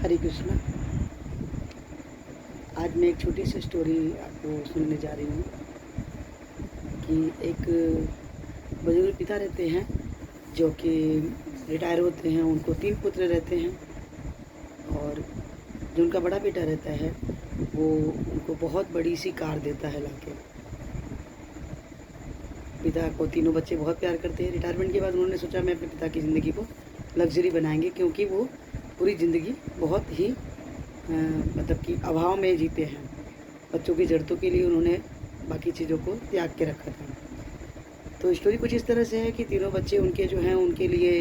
हरे कृष्णा। आज मैं एक छोटी सी स्टोरी आपको सुनने जा रही हूँ कि एक बुजुर्ग पिता रहते हैं जो कि रिटायर होते हैं। उनको 3 पुत्र रहते हैं और जो उनका बड़ा बेटा रहता है वो उनको बहुत बड़ी सी कार देता है लाके। पिता को तीनों बच्चे बहुत प्यार करते हैं। रिटायरमेंट के बाद उन्होंने सोचा मैं अपने पिता की ज़िंदगी को लग्जरी बनाएंगे, क्योंकि वो पूरी ज़िंदगी बहुत ही मतलब कि अभाव में जीते हैं। बच्चों की ज़रूरतों के लिए उन्होंने बाकी चीज़ों को त्याग के रखा था। तो स्टोरी कुछ इस तरह से है कि तीनों बच्चे उनके जो हैं उनके लिए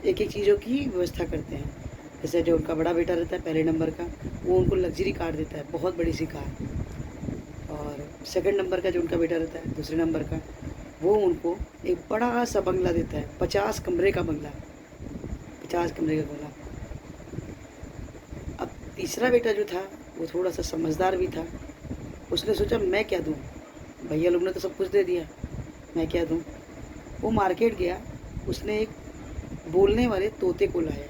एक एक चीज़ों की व्यवस्था करते हैं। जैसे जो उनका बड़ा बेटा रहता है पहले नंबर का, वो उनको लग्जरी कार देता है, बहुत बड़ी सी कार। और सेकंड नंबर का जो उनका बेटा रहता है दूसरे नंबर का, वो उनको एक बड़ा सा बंगला देता है, 50 कमरे का बंगला, 50 कमरे का बंगला। अब तीसरा बेटा जो था वो थोड़ा सा समझदार भी था। उसने सोचा मैं क्या दूँ, भैया लोग ने तो सब कुछ दे दिया, मैं क्या दूँ। वो मार्केट गया, उसने एक बोलने वाले तोते को लाया,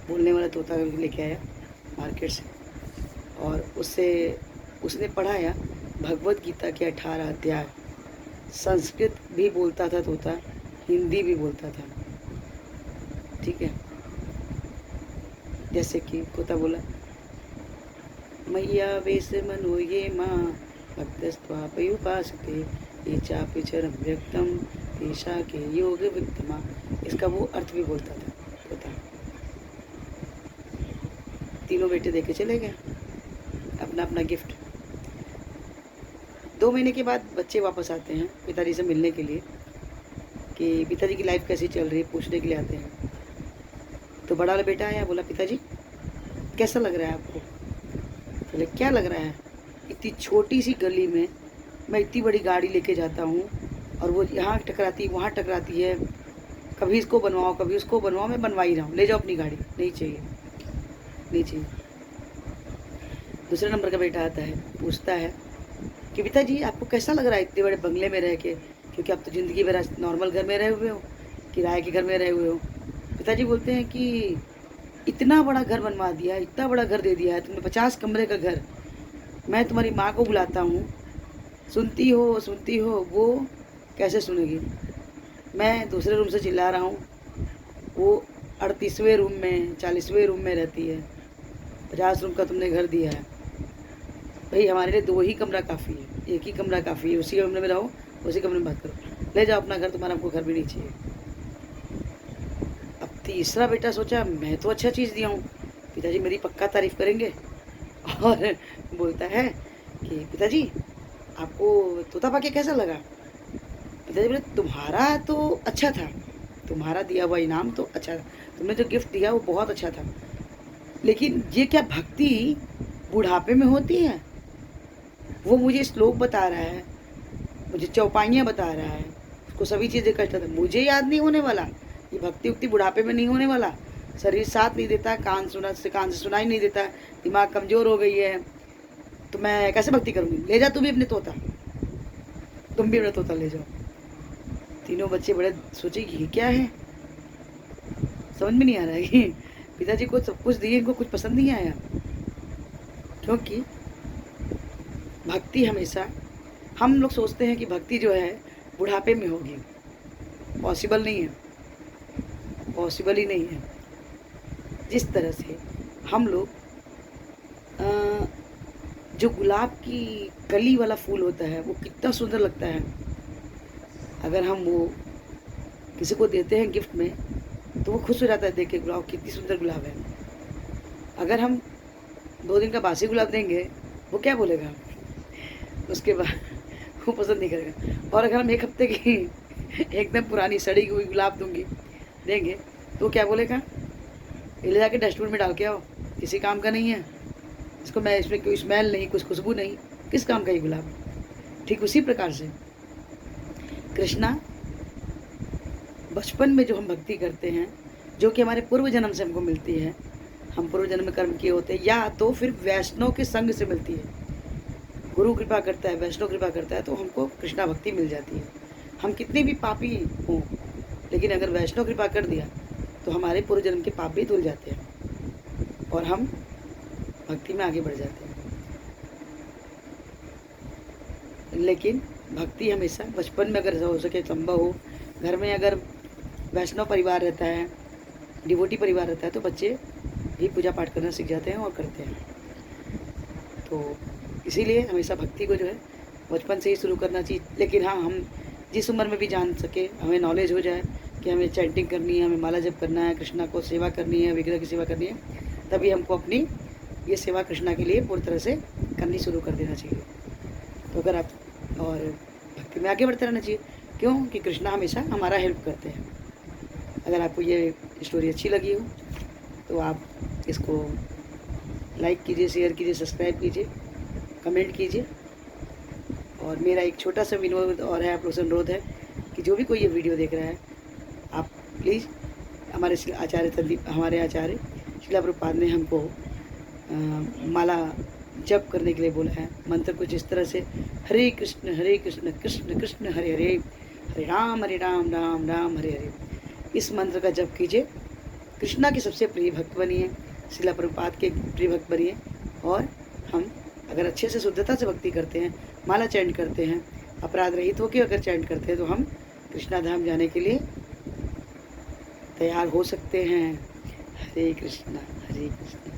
बोलने वाला तोता लेके आया मार्केट से, और उससे उसने पढ़ाया भगवत गीता के 18 अध्याय। संस्कृत भी बोलता था तोता, हिंदी भी बोलता था, ठीक है। जैसे कि तोता बोला, मैया वेश मनो ये माँ भक्तस्त्वापयुपासते ये चापि चरम व्यक्तम तेषा के योग वित्तमा। इसका वो अर्थ भी बोलता था तोता। तीनों बेटे देके चले गए अपना अपना गिफ्ट। 2 महीने के बाद बच्चे वापस आते हैं पिताजी से मिलने के लिए कि पिताजी की लाइफ कैसी चल रही है, पूछने के लिए आते हैं। तो बड़ा वाला बेटा आया, बोला पिताजी कैसा लग रहा है आपको। बोले क्या लग रहा है, इतनी छोटी सी गली में मैं इतनी बड़ी गाड़ी लेके जाता हूँ और वो यहाँ टकराती वहाँ टकराती है, कभी इसको बनवाओ कभी उसको बनवाओ, मैं बनवा ही रहा हूँ, ले जाओ अपनी गाड़ी। नहीं चाहिए, नहीं चाहिए। दूसरे नंबर का बेटा आता है, पूछता है कि पिताजी आपको कैसा लग रहा है इतने बड़े बंगले में रह के, क्योंकि आप तो ज़िंदगी भर नॉर्मल घर में रहे हुए हो, किराए के घर में रहे हुए हो। पिताजी बोलते हैं कि इतना बड़ा घर बनवा दिया, इतना बड़ा घर दे दिया है तुमने, 50 कमरे का घर। मैं तुम्हारी माँ को बुलाता हूँ, सुनती हो, वो कैसे सुनेगी। मैं दूसरे रूम से चिल्ला रहा हूँ, वो 38वें रूम में 40वें रूम में रहती है। 50 रूम का तुमने घर दिया है, भाई हमारे लिए 2 ही कमरा काफ़ी है, 1 ही कमरा काफ़ी है, उसी कमरे में रहो, उसी कमरे में बात करो, ले जाओ अपना घर, तुम्हारा हमको घर भी नहीं चाहिए। अब तीसरा बेटा सोचा मैं तो अच्छा चीज़ दिया हूँ, पिताजी मेरी पक्का तारीफ़ करेंगे, और बोलता है कि पिताजी आपको तोता पाके कैसा लगा। पिताजी बोले तुम्हारा तो अच्छा था, तुम्हारा दिया हुआ इनाम तो अच्छा था, तुमने जो गिफ्ट दिया वो बहुत अच्छा था, लेकिन ये क्या भक्ति बुढ़ापे में होती है। वो मुझे श्लोक बता रहा है, मुझे चौपाइयाँ बता रहा है, उसको सभी चीज़ें करता था, मुझे याद नहीं होने वाला। ये भक्ति उक्ति बुढ़ापे में नहीं होने वाला। शरीर साथ नहीं देता, कान से सुनाई नहीं देता, दिमाग कमज़ोर हो गई है, तो मैं कैसे भक्ति करूँगी। ले जा तू भी अपने तोता, तुम भी अपना तोता ले जाओ। तीनों बच्चे बड़े सोचे कि ये क्या है, समझ में नहीं आ रहा है कि पिताजी को सब कुछ दिए, इनको कुछ पसंद नहीं आया। क्योंकि भक्ति हमेशा, हम लोग सोचते हैं कि भक्ति जो है बुढ़ापे में होगी, पॉसिबल नहीं है, पॉसिबल ही नहीं है। जिस तरह से हम लोग जो गुलाब की कली वाला फूल होता है वो कितना सुंदर लगता है, अगर हम वो किसी को देते हैं गिफ्ट में तो वो खुश हो जाता है देख के, गुलाब कितनी सुंदर गुलाब है। अगर हम 2 दिन का बासी गुलाब देंगे वो क्या बोलेगा, उसके बाद वो पसंद नहीं करेगा। और अगर हम 1 हफ्ते की एकदम पुरानी सड़ी हुई गुलाब देंगे तो क्या बोलेगा, ये ले जाके डस्टबिन में डाल के आओ, किसी काम का नहीं है, इसको मैं, इसमें कोई स्मेल नहीं, कुछ खुशबू नहीं, किस काम का ये गुलाब। ठीक उसी प्रकार से कृष्णा, बचपन में जो हम भक्ति करते हैं, जो कि हमारे पूर्व जन्म से हमको मिलती है, हम पूर्व जन्म में कर्म किए होते हैं, या तो फिर वैष्णव के संग से मिलती है। गुरु कृपा करता है, वैष्णव कृपा करता है तो हमको कृष्णा भक्ति मिल जाती है। हम कितने भी पापी हों, लेकिन अगर वैष्णव कृपा कर दिया तो हमारे पूर्व जन्म के पाप भी धुल जाते हैं। और हम भक्ति में आगे बढ़ जाते हैं। लेकिन भक्ति हमेशा बचपन में अगर हो सके संभव हो, घर में अगर वैष्णव परिवार रहता है, डिवोटी परिवार रहता है, तो बच्चे भी पूजा पाठ करना सीख जाते हैं और करते हैं। तो इसीलिए हमेशा भक्ति को जो है बचपन से ही शुरू करना चाहिए। लेकिन हाँ, हम जिस उम्र में भी जान सके, हमें नॉलेज हो जाए कि हमें चैंटिंग करनी है, हमें माला जप करना है, कृष्णा को सेवा करनी है, विग्रह की सेवा करनी है, तभी हमको अपनी ये सेवा कृष्णा के लिए पूरी तरह से करनी शुरू कर देना चाहिए। तो अगर आप और भक्ति में आगे बढ़ते रहना चाहिए, क्यों कि कृष्णा हमेशा हमारा हेल्प करते हैं। अगर आपको ये स्टोरी अच्छी लगी हो तो आप इसको लाइक कीजिए, शेयर कीजिए, सब्सक्राइब कीजिए, कमेंट कीजिए। और मेरा एक छोटा सा विनोद और है, आप लोगों से अनुरोध है कि जो भी कोई ये वीडियो देख रहा है, आप प्लीज़ हमारे आचार्य शिला प्रभुपाद ने हमको माला जप करने के लिए बोला है। मंत्र कुछ इस तरह से, हरे कृष्ण कृष्ण कृष्ण हरे हरे, हरे राम राम राम हरे हरे। इस मंत्र का जप कीजिए, कृष्णा के सबसे प्रिय भक्त बनिए, शिला प्रभुपाद के प्रिय भक्त बनिए। और हम अगर अच्छे से शुद्धता से भक्ति करते हैं, माला चैंट करते हैं, अपराध रहित होकर अगर चैंट करते हैं, तो हम कृष्णा धाम जाने के लिए तैयार हो सकते हैं। हरे कृष्णा हरे कृष्णा।